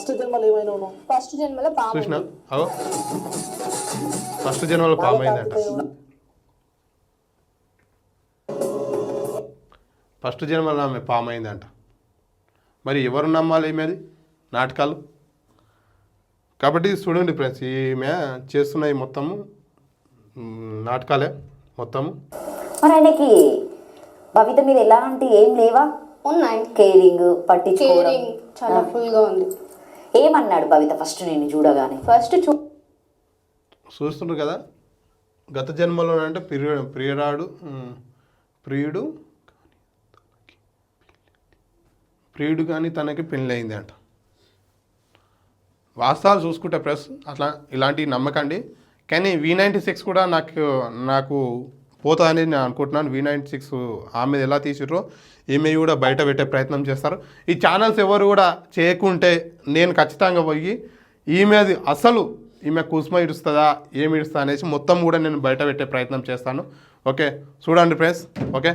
First జన్మలో ఏమైనా first జన్మలో పాము చూసినా అగో ఫస్ట్ జన్మలో పాము అయిందంట. ఫస్ట్ జన్మలో ఆమె పాము అయిందంట. మరి ఎవరు నమ్మాలి ఈమెది నాటకాలు? కాబట్టి చూడండి ఫ్రెండ్స్, ఈమె చేస్తున్న ఈ మొత్తము నాటకాలే మొత్తము. మరి ఆయనకి భవిత మీద ఎలాంటి ఏం లేవా? ఉన్నాయి. కేరింగ్ పట్టించుకోవడం కేరింగ్ చాలా ఫుల్ గా ఉంది. ఏమన్నాడు భవిత ఫస్ట్ నేను చూడగానే? ఫస్ట్ చూస్తుండ్రు కదా, గత జన్మలో అంటే ప్రియుడు కానీ తనకి పెళ్ళి అయింది అంట. వాస్తవాలు చూసుకుంటే ప్రెస్ అట్లా ఇలాంటివి నమ్మకండి. కానీ V96 కూడా నాకు పోతుందని నేను అనుకుంటున్నాను. V96 ఆమె ఎలా తీసిర్రో ఈమె కూడా బయట పెట్టే ప్రయత్నం చేస్తారు. ఈ ఛానల్స్ ఎవరు కూడా చేయకుంటే నేను ఖచ్చితంగా పోయి ఈమెది అసలు ఈమె కుసుమ ఇడుస్తుందా ఏమి ఇడుస్తుందా అనేసి మొత్తం కూడా నేను బయట పెట్టే ప్రయత్నం చేస్తాను. ఓకే చూడండి ఫ్రెండ్స్. ఓకే.